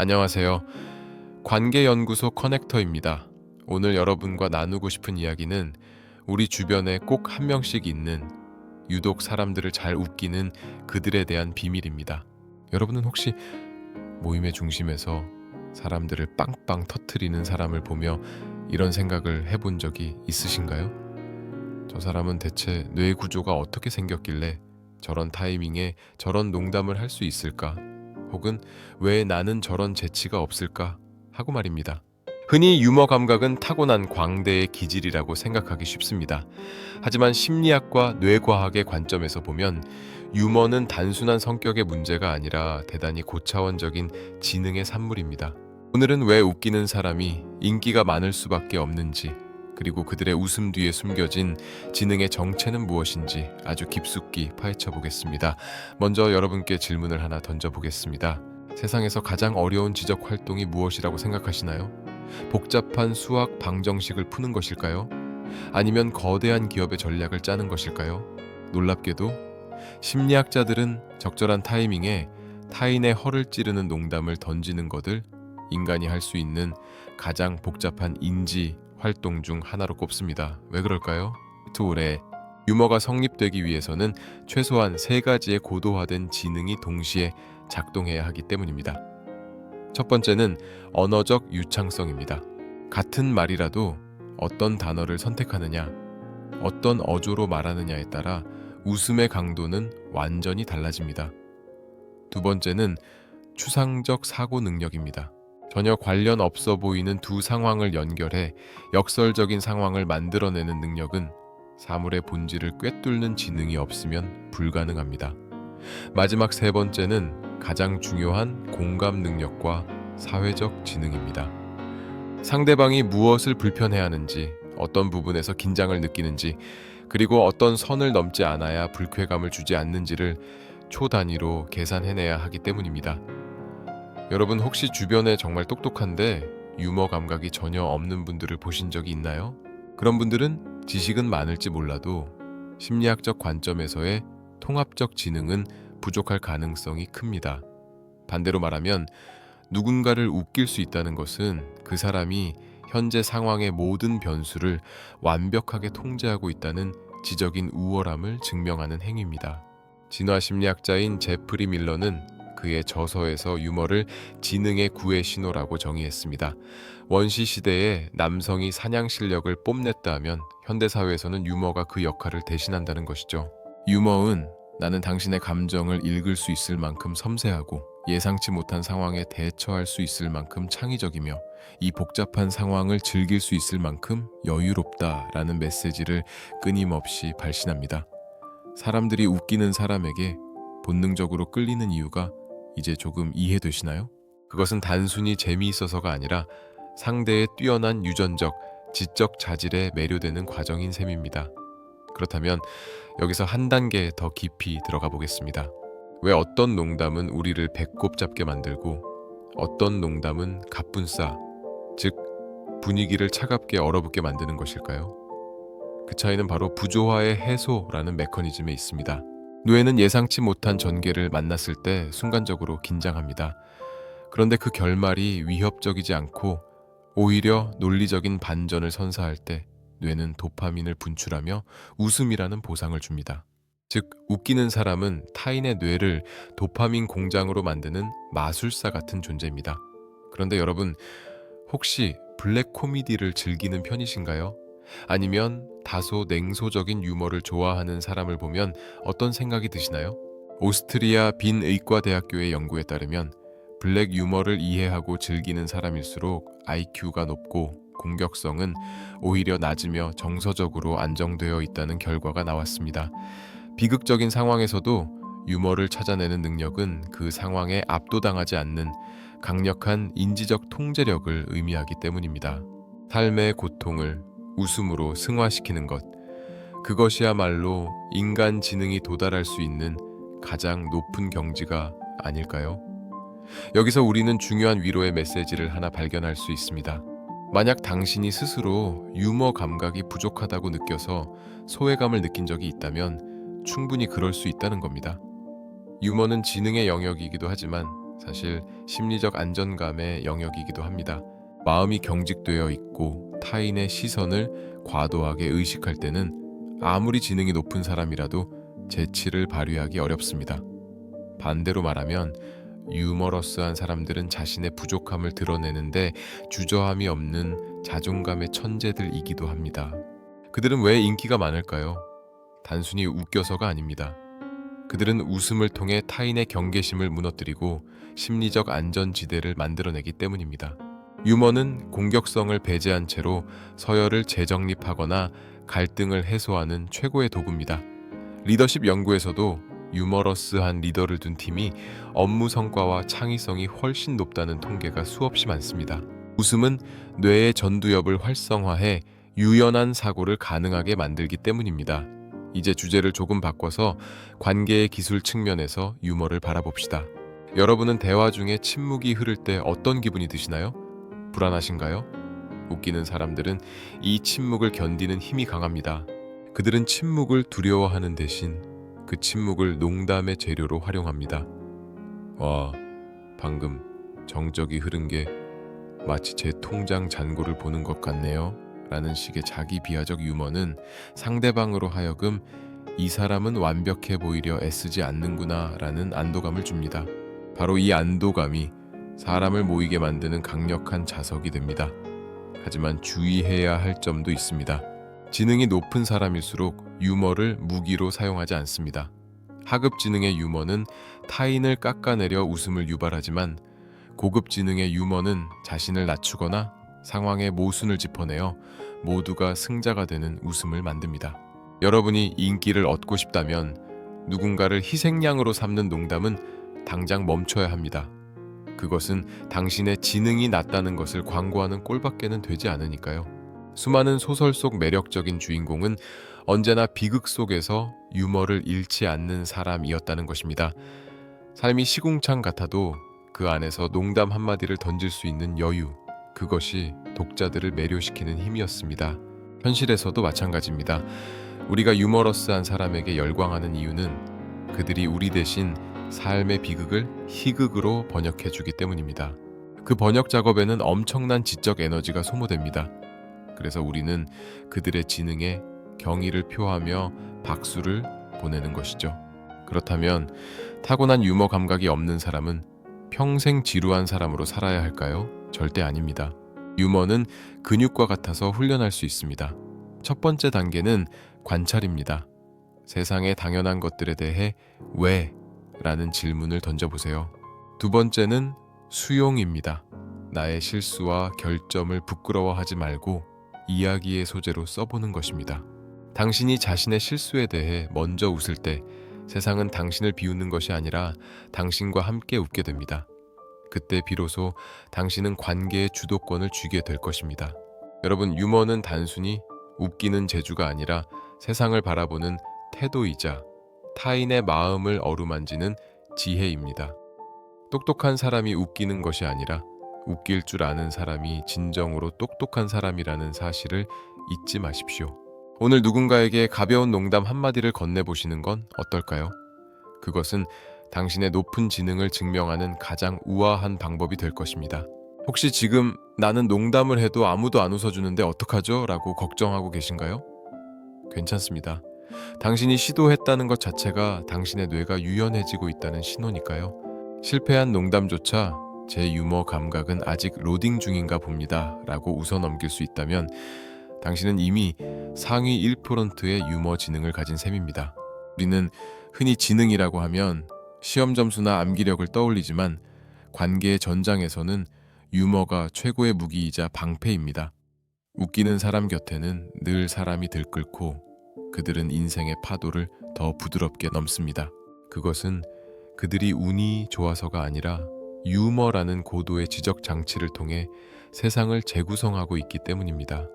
안녕하세요. 관계연구소 커넥터입니다. 오늘 여러분과 나누고 싶은 이야기는 우리 주변에 꼭 한 명씩 있는 유독 사람들을 잘 웃기는 그들에 대한 비밀입니다. 여러분은 혹시 모임의 중심에서 사람들을 빵빵 터트리는 사람을 보며 이런 생각을 해본 적이 있으신가요? 저 사람은 대체 뇌 구조가 어떻게 생겼길래 저런 타이밍에 저런 농담을 할 수 있을까? 혹은 왜 나는 저런 재치가 없을까? 하고 말입니다. 흔히 유머 감각은 타고난 광대의 기질이라고 생각하기 쉽습니다. 하지만 심리학과 뇌과학의 관점에서 보면 유머는 단순한 성격의 문제가 아니라 대단히 고차원적인 지능의 산물입니다. 오늘은 왜 웃기는 사람이 인기가 많을 수밖에 없는지, 그리고 그들의 웃음 뒤에 숨겨진 지능의 정체는 무엇인지 아주 깊숙이 파헤쳐 보겠습니다. 먼저 여러분께 질문을 하나 던져보겠습니다. 세상에서 가장 어려운 지적 활동이 무엇이라고 생각하시나요? 복잡한 수학 방정식을 푸는 것일까요? 아니면 거대한 기업의 전략을 짜는 것일까요? 놀랍게도 심리학자들은 적절한 타이밍에 타인의 허를 찌르는 농담을 던지는 것을 인간이 할 수 있는 가장 복잡한 인지 활동 중 하나로 꼽습니다. 왜 그럴까요? 올해 유머가 성립되기 위해서는 최소한 세 가지의 고도화된 지능이 동시에 작동해야 하기 때문입니다. 첫 번째는 언어적 유창성입니다. 같은 말이라도 어떤 단어를 선택하느냐, 어떤 어조로 말하느냐에 따라 웃음의 강도는 완전히 달라집니다. 두 번째는 추상적 사고 능력입니다. 전혀 관련 없어 보이는 두 상황을 연결해 역설적인 상황을 만들어내는 능력은 사물의 본질을 꿰뚫는 지능이 없으면 불가능합니다. 마지막 세 번째는 가장 중요한 공감 능력과 사회적 지능입니다. 상대방이 무엇을 불편해하는지, 어떤 부분에서 긴장을 느끼는지, 그리고 어떤 선을 넘지 않아야 불쾌감을 주지 않는지를 초 단위로 계산해내야 하기 때문입니다. 여러분 혹시 주변에 정말 똑똑한데 유머 감각이 전혀 없는 분들을 보신 적이 있나요? 그런 분들은 지식은 많을지 몰라도 심리학적 관점에서의 통합적 지능은 부족할 가능성이 큽니다. 반대로 말하면 누군가를 웃길 수 있다는 것은 그 사람이 현재 상황의 모든 변수를 완벽하게 통제하고 있다는 지적인 우월함을 증명하는 행위입니다. 진화 심리학자인 제프리 밀러는 그의 저서에서 유머를 지능의 구애 신호라고 정의했습니다. 원시 시대에 남성이 사냥 실력을 뽐냈다 하면 현대 사회에서는 유머가 그 역할을 대신한다는 것이죠. 유머는 나는 당신의 감정을 읽을 수 있을 만큼 섬세하고 예상치 못한 상황에 대처할 수 있을 만큼 창의적이며 이 복잡한 상황을 즐길 수 있을 만큼 여유롭다라는 메시지를 끊임없이 발신합니다. 사람들이 웃기는 사람에게 본능적으로 끌리는 이유가 이제 조금 이해되시나요? 그것은 단순히 재미있어서가 아니라 상대의 뛰어난 유전적, 지적 자질에 매료되는 과정인 셈입니다. 그렇다면 여기서 한 단계 더 깊이 들어가 보겠습니다. 왜 어떤 농담은 우리를 배꼽 잡게 만들고 어떤 농담은 갑분싸, 즉 분위기를 차갑게 얼어붙게 만드는 것일까요? 그 차이는 바로 부조화의 해소라는 메커니즘에 있습니다. 뇌는 예상치 못한 전개를 만났을 때 순간적으로 긴장합니다. 그런데 그 결말이 위협적이지 않고 오히려 논리적인 반전을 선사할 때 뇌는 도파민을 분출하며 웃음이라는 보상을 줍니다. 즉, 웃기는 사람은 타인의 뇌를 도파민 공장으로 만드는 마술사 같은 존재입니다. 그런데 여러분, 혹시 블랙 코미디를 즐기는 편이신가요? 아니면 다소 냉소적인 유머를 좋아하는 사람을 보면 어떤 생각이 드시나요? 오스트리아 빈의과대학교의 연구에 따르면 블랙 유머를 이해하고 즐기는 사람일수록 IQ가 높고 공격성은 오히려 낮으며 정서적으로 안정되어 있다는 결과가 나왔습니다. 비극적인 상황에서도 유머를 찾아내는 능력은 그 상황에 압도당하지 않는 강력한 인지적 통제력을 의미하기 때문입니다. 삶의 고통을 웃음으로 승화시키는 것, 그것이야말로 인간 지능이 도달할 수 있는 가장 높은 경지가 아닐까요? 여기서 우리는 중요한 위로의 메시지를 하나 발견할 수 있습니다. 만약 당신이 스스로 유머 감각이 부족하다고 느껴서 소외감을 느낀 적이 있다면 충분히 그럴 수 있다는 겁니다. 유머는 지능의 영역이기도 하지만 사실 심리적 안정감의 영역이기도 합니다. 마음이 경직되어 있고 타인의 시선을 과도하게 의식할 때는 아무리 지능이 높은 사람이라도 재치를 발휘하기 어렵습니다. 반대로 말하면 유머러스한 사람들은 자신의 부족함을 드러내는데 주저함이 없는 자존감의 천재들이기도 합니다. 그들은 왜 인기가 많을까요? 단순히 웃겨서가 아닙니다. 그들은 웃음을 통해 타인의 경계심을 무너뜨리고 심리적 안전지대를 만들어내기 때문입니다. 유머는 공격성을 배제한 채로 서열을 재정립하거나 갈등을 해소하는 최고의 도구입니다. 리더십 연구에서도 유머러스한 리더를 둔 팀이 업무 성과와 창의성이 훨씬 높다는 통계가 수없이 많습니다. 웃음은 뇌의 전두엽을 활성화해 유연한 사고를 가능하게 만들기 때문입니다. 이제 주제를 조금 바꿔서 관계의 기술 측면에서 유머를 바라봅시다. 여러분은 대화 중에 침묵이 흐를 때 어떤 기분이 드시나요? 불안하신가요? 웃기는 사람들은 이 침묵을 견디는 힘이 강합니다. 그들은 침묵을 두려워하는 대신 그 침묵을 농담의 재료로 활용합니다. 와, 방금 정적이 흐른 게 마치 제 통장 잔고를 보는 것 같네요. 라는 식의 자기 비하적 유머는 상대방으로 하여금 이 사람은 완벽해 보이려 애쓰지 않는구나 라는 안도감을 줍니다. 바로 이 안도감이 사람을 모이게 만드는 강력한 자석이 됩니다. 하지만 주의해야 할 점도 있습니다. 지능이 높은 사람일수록 유머를 무기로 사용하지 않습니다. 하급 지능의 유머는 타인을 깎아내려 웃음을 유발하지만 고급 지능의 유머는 자신을 낮추거나 상황의 모순을 짚어내어 모두가 승자가 되는 웃음을 만듭니다. 여러분이 인기를 얻고 싶다면 누군가를 희생양으로 삼는 농담은 당장 멈춰야 합니다. 그것은 당신의 지능이 낮다는 것을 광고하는 꼴밖에는 되지 않으니까요. 수많은 소설 속 매력적인 주인공은 언제나 비극 속에서 유머를 잃지 않는 사람이었다는 것입니다. 삶이 시궁창 같아도 그 안에서 농담 한마디를 던질 수 있는 여유, 그것이 독자들을 매료시키는 힘이었습니다. 현실에서도 마찬가지입니다. 우리가 유머러스한 사람에게 열광하는 이유는 그들이 우리 대신 삶의 비극을 희극으로 번역해주기 때문입니다. 그 번역 작업에는 엄청난 지적 에너지가 소모됩니다. 그래서 우리는 그들의 지능에 경의를 표하며 박수를 보내는 것이죠. 그렇다면 타고난 유머 감각이 없는 사람은 평생 지루한 사람으로 살아야 할까요? 절대 아닙니다. 유머는 근육과 같아서 훈련할 수 있습니다. 첫 번째 단계는 관찰입니다. 세상의 당연한 것들에 대해 왜? 라는 질문을 던져보세요. 두 번째는 수용입니다. 나의 실수와 결점을 부끄러워하지 말고 이야기의 소재로 써보는 것입니다. 당신이 자신의 실수에 대해 먼저 웃을 때 세상은 당신을 비웃는 것이 아니라 당신과 함께 웃게 됩니다. 그때 비로소 당신은 관계의 주도권을 쥐게 될 것입니다. 여러분, 유머는 단순히 웃기는 재주가 아니라 세상을 바라보는 태도이자 타인의 마음을 어루만지는 지혜입니다. 똑똑한 사람이 웃기는 것이 아니라 웃길 줄 아는 사람이 진정으로 똑똑한 사람이라는 사실을 잊지 마십시오. 오늘 누군가에게 가벼운 농담 한마디를 건네보시는 건 어떨까요? 그것은 당신의 높은 지능을 증명하는 가장 우아한 방법이 될 것입니다. 혹시 지금 나는 농담을 해도 아무도 안 웃어주는데 어떡하죠? 라고 걱정하고 계신가요? 괜찮습니다. 당신이 시도했다는 것 자체가 당신의 뇌가 유연해지고 있다는 신호니까요. 실패한 농담조차 제 유머 감각은 아직 로딩 중인가 봅니다. 라고 웃어넘길 수 있다면 당신은 이미 상위 1%의 유머 지능을 가진 셈입니다. 우리는 흔히 지능이라고 하면 시험 점수나 암기력을 떠올리지만 관계의 전장에서는 유머가 최고의 무기이자 방패입니다. 웃기는 사람 곁에는 늘 사람이 들끓고 그들은 인생의 파도를 더 부드럽게 넘습니다. 그것은 그들이 운이 좋아서가 아니라 유머라는 고도의 지적 장치를 통해 세상을 재구성하고 있기 때문입니다.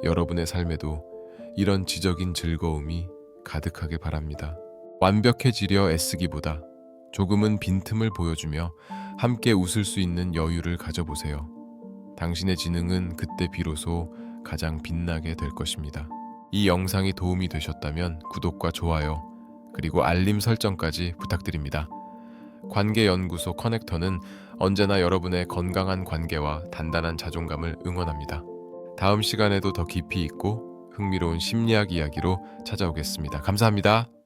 여러분의 삶에도 이런 지적인 즐거움이 가득하게 바랍니다. 완벽해지려 애쓰기보다 조금은 빈틈을 보여주며 함께 웃을 수 있는 여유를 가져보세요. 당신의 지능은 그때 비로소 가장 빛나게 될 것입니다. 이 영상이 도움이 되셨다면 구독과 좋아요, 그리고 알림 설정까지 부탁드립니다. 관계연구소 커넥터는 언제나 여러분의 건강한 관계와 단단한 자존감을 응원합니다. 다음 시간에도 더 깊이 있고 흥미로운 심리학 이야기로 찾아오겠습니다. 감사합니다.